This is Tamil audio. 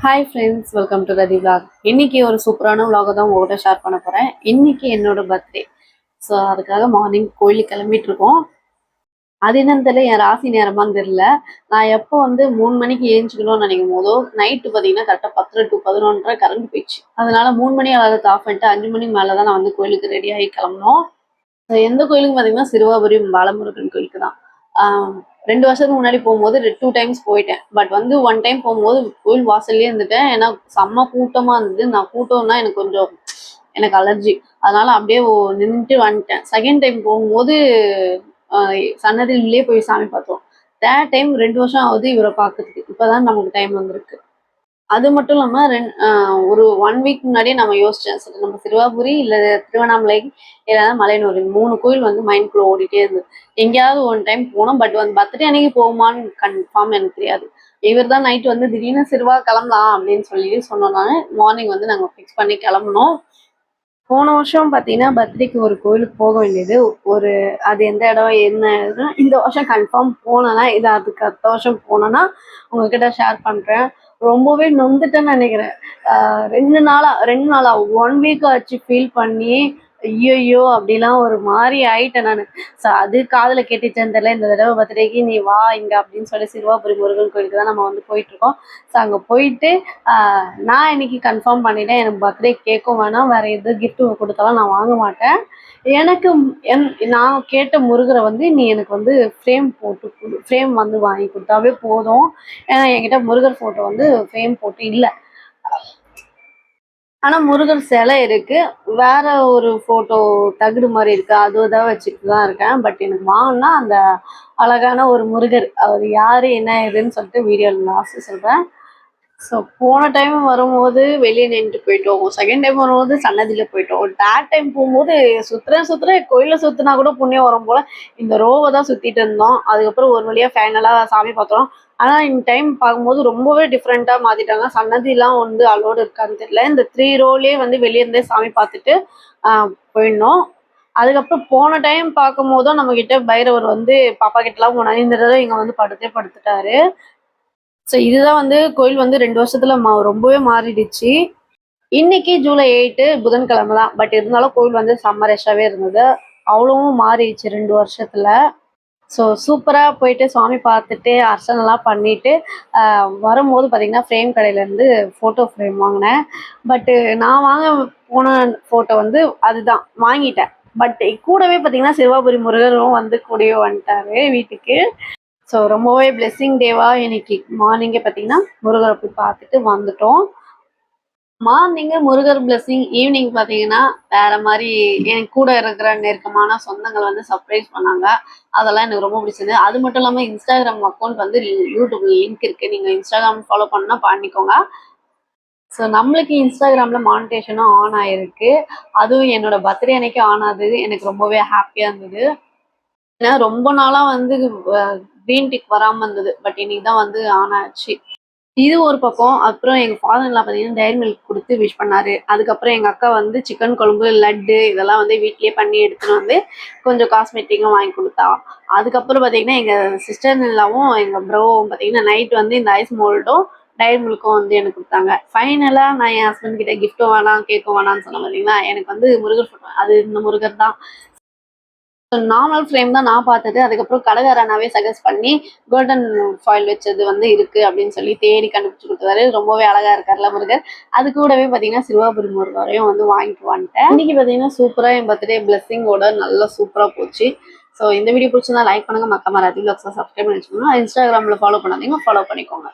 Hi friends, welcome to Rati vlog. இன்னைக்கு ஒரு சூப்பரான விலாக தான் உங்கள்கிட்ட ஷேர் பண்ண போகிறேன். இன்னைக்கு என்னோட பர்த்டே. ஸோ அதுக்காக மார்னிங் கோயிலுக்கு கிளம்பிட்டு இருக்கோம். அது என்னன்னு தெரியல, என் ராசி நேரமான்னு தெரியல. நான் எப்போ வந்து 3 மணிக்கு ஏஞ்சிக்கணும்னு நினைக்கும் போதோ நைட்டு பார்த்தீங்கன்னா கரெக்டாக 10 to 11:30 கரண்ட் போயிடுச்சு. அதனால 3 மணி அலாரத்தை ஆஃப் பண்ணிட்டு 5 மணிக்கு மேலே தான் நான் வந்து கோயிலுக்கு ரெடி ஆகி கிளம்பணும். எந்த கோயிலுக்கு பார்த்தீங்கன்னா சிறுவாபுரி பாலமுருகன் கோயிலுக்கு தான். 2 வருஷத்துக்கு முன்னாடி போகும்போது 2 டைம்ஸ் போயிட்டேன். பட் வந்து 1 டைம் போகும்போது கோயில் வாசல்லே இருந்துட்டேன். ஏன்னா செம்ம கூட்டமா இருந்தது. நான் கூட்டம்னா எனக்கு கொஞ்சம் அலர்ஜி. அதனால அப்படியே நின்றுட்டு வந்துட்டேன். செகண்ட் டைம் போகும்போது சன்னதியிலே போய் சாமி பார்த்தோம். தேர்ட் டைம் 2 வருஷம் ஆகுது இவரை பார்க்கறதுக்கு. இப்பதான் நமக்கு டைம் வந்திருக்கு. அது மட்டும் இல்லாம ஒரு 1 வீக் முன்னாடியே நம்ம யோசிச்சேன். சரி, நம்ம சிறுவாபுரி இல்ல திருவண்ணாமலை இல்லைன்னா மலையனூர், இந்த 3 கோயில் வந்து மைண்ட்குள்ள ஓடிட்டே இருந்தது. எங்கேயாவது 1 டைம் போனோம். பட் வந்து பர்த்டே அன்னைக்கு போகுமான்னு கன்ஃபார்ம் எனக்கு தெரியாது. இவர் தான் நைட் வந்து திடீர்னு சிறுவா கிளம்பலாம் அப்படின்னு சொன்னோம்னால மார்னிங் வந்து நாங்கள் ஃபிக்ஸ் பண்ணி கிளம்புனோம். போன வருஷம் பார்த்தீங்கன்னா பர்த்டேக்கு ஒரு கோயிலுக்கு போக வேண்டியது. அது எந்த இடம் என்ன இந்த வருஷம் கன்ஃபார்ம் போனேன்னா இது அதுக்கு அடுத்த வருஷம் போனோன்னா உங்ககிட்ட ஷேர் பண்ணுறேன். ரொம்பவே நொந்துட்டேன்னு நினைக்கிறேன். 2 நாளா 1 வீக் ஆச்சு ஃபீல் பண்ணி. ஐயோ அப்படிலாம் ஒரு மாதிரி ஆயிட்டேன் நான். ஸோ அது காதில் கேட்டுச்சேன்னு தெரியல. இந்த தடவை பர்த்டேக்கு நீ வா இங்கே அப்படின்னு சொல்லி சிறுவாபுரி முருகன் கோயிலுக்கு தான் நம்ம வந்து போயிட்டுருக்கோம். ஸோ அங்கே போயிட்டு நான் இன்னைக்கு கன்ஃபார்ம் பண்ணிட்டேன். எனக்கு பர்த்டே கேட்கும் வேணாம், வேற எது கிஃப்ட் கொடுத்தாலும் நான் வாங்க மாட்டேன். எனக்கு நான் கேட்ட முருகரை வந்து நீ எனக்கு வந்து ஃப்ரேம் வந்து வாங்கி கொடுத்தாவே போதும். ஏன்னா என்கிட்ட முருகர் ஃபோட்டோ வந்து ஃப்ரேம் போட்டு இல்லை. ஆனா முருகர் சிலை இருக்கு. வேற ஒரு போட்டோ தகுடு மாதிரி இருக்கு. அதுதான் வச்சுட்டு தான் இருக்கேன். பட் எனக்கு வாங்கினா அந்த அழகான ஒரு முருகர், அவர் யாரு என்ன ஏதுன்னு சொல்லிட்டு வீடியோல லாஸ்ட் சொல்றேன். ஸோ போன டைம் வரும்போது வெளியே நின்றுட்டு போயிட்டோம். செகண்ட் டைம் வரும்போது சன்னதியில் போயிட்டோம். தேர்ட் டைம் போகும்போது சுற்றுறேன் கோயிலில் சுற்றினா கூட புண்ணியம் வரும் போல் இந்த ரோவை தான் சுற்றிட்டு இருந்தோம். அதுக்கப்புறம் ஒரு வழியாக ஃபைனலாக சாமி பார்த்தோம். ஆனால் இந்த டைம் பார்க்கும்போது ரொம்பவே டிஃப்ரெண்ட்டாக மாற்றிட்டாங்க. சன்னதிலாம் வந்து அலோடு இருக்கான்னு தெரியல. இந்த 3 ரோலே வந்து வெளியே இருந்தே சாமி பார்த்துட்டு போயிடணும். அதுக்கப்புறம் போன டைம் பார்க்கும் போதும் நம்ம கிட்ட பைரவர் வந்து பாப்பா கிட்டலாம் போனாரு. இந்த தடவை இங்கே வந்து படுத்துட்டாரு. ஸோ இதுதான் வந்து கோயில் வந்து 2 வருஷத்துல ரொம்பவே மாறிடுச்சு. இன்னைக்கு ஜூலை 8 புதன்கிழமை தான். பட் இருந்தாலும் கோயில் வந்து செம்ம ரஷ்ஷாவே இருந்தது. அவ்வளவும் மாறிடுச்சு 2 வருஷத்துல. ஸோ சூப்பராக போயிட்டு சுவாமி பார்த்துட்டு அர்ச்சனைலாம் பண்ணிட்டு வரும்போது பார்த்தீங்கன்னா ஃப்ரேம் கடையிலேருந்து ஃபோட்டோ ஃப்ரேம் வாங்கினேன். பட்டு நான் வாங்க போன ஃபோட்டோ வந்து அதுதான் வாங்கிட்டேன். பட் கூடவே பார்த்தீங்கன்னா சிறுவாபுரி முருகரும் வந்து கூடவே வந்துட்டாரு வீட்டுக்கு. ஸோ ரொம்பவே பிளெஸ்ஸிங் டேவா இன்னைக்கு மார்னிங்கே பார்த்தீங்கன்னா முருகரை போய் பார்த்துட்டு வந்துட்டோம். மார்னிங்கு முருகர் பிளெஸ்ஸிங், ஈவினிங் பார்த்தீங்கன்னா வேற மாதிரி என் கூட இருக்கிற நெருக்கமான சொந்தங்கள் வந்து சர்ப்ரைஸ் பண்ணாங்க. அதெல்லாம் எனக்கு ரொம்ப பிடிச்சது. அது மட்டும் இல்லாமல் இன்ஸ்டாகிராம் அக்கௌண்ட் வந்து யூடியூப்ல லிங்க் இருக்கு. நீங்கள் இன்ஸ்டாகிராம் ஃபாலோ பண்ணா பண்ணிக்கோங்க. ஸோ நம்மளுக்கு இன்ஸ்டாகிராம்ல மானிட்டேஷனும் ஆன் ஆயிருக்கு. அதுவும் என்னோட பர்த்டே அன்னைக்கு ஆன் ஆகுது. எனக்கு ரொம்பவே ஹாப்பியா இருந்தது. ஏன்னா ரொம்ப நாளா வந்து கிரீன் டிக் வராம இருந்தது. பட் இன்னைக்கு தான் வந்து ஆன் ஆச்சு. இது ஒரு பக்கம். அப்புறம் எங்க ஃபாதர் எல்லாம் பார்த்தீங்கன்னா டைரி மில்க் கொடுத்து விஷ் பண்ணாரு. அதுக்கப்புறம் எங்க அக்கா வந்து சிக்கன் குழம்பு, லட்டு இதெல்லாம் வந்து வீட்லயே பண்ணி எடுத்துன்னு வந்து கொஞ்சம் காஸ்மெட்டிக்கும் வாங்கி கொடுத்தா. அதுக்கப்புறம் பார்த்தீங்கன்னா எங்க சிஸ்டர் இல்லாவும் எங்க ப்ரோவும் பார்த்தீங்கன்னா நைட் வந்து இந்த ஐஸ் மோல்டும் டைரி மில்க்கும் வந்து எனக்கு கொடுத்தாங்க. ஃபைனலா நான் என் ஹஸ்பண்ட் கிட்ட கிஃப்ட்டும் வேணாம் கேட்கும் வேணாம்னு சொன்ன பார்த்தீங்கன்னா எனக்கு வந்து முருகர் ஃபோட்டோ, அது இந்த முருகர் தான். நார்மல் ஃப்ரேம் தான் நான் பார்த்தது. அதுக்கப்புறம் கடைக்காரனாவே சஜஸ்ட் பண்ணி கோல்டன் ஃபாயில் வச்சது வந்து இருக்கு அப்படின்னு சொல்லி தேடி கண்டுபிடிச்சு கொடுத்தாரு. ரொம்பவே அழகா இருக்காருல முருகர். அது கூடவே பார்த்தீங்கன்னா சிறுவாபுரி முருகரையும் வந்து வாங்கிட்டு வந்துட்டேன். இன்னைக்கு பார்த்தீங்கன்னா சூப்பரா என் பர்த்டே பிளெஸிங்கோட நல்லா சூப்பரா போச்சு. ஸோ இந்த வீடியோ பிடிச்சிருந்தா லைக் பண்ணுங்க, மறக்காம ரதி விலாக்ஸை சப்ஸ்கிரைப் பண்ணி வச்சுக்கோங்க. இன்ஸ்டாகிராம்ல ஃபாலோ பண்ணாதீங்க, ஃபாலோ பண்ணிக்கோங்க.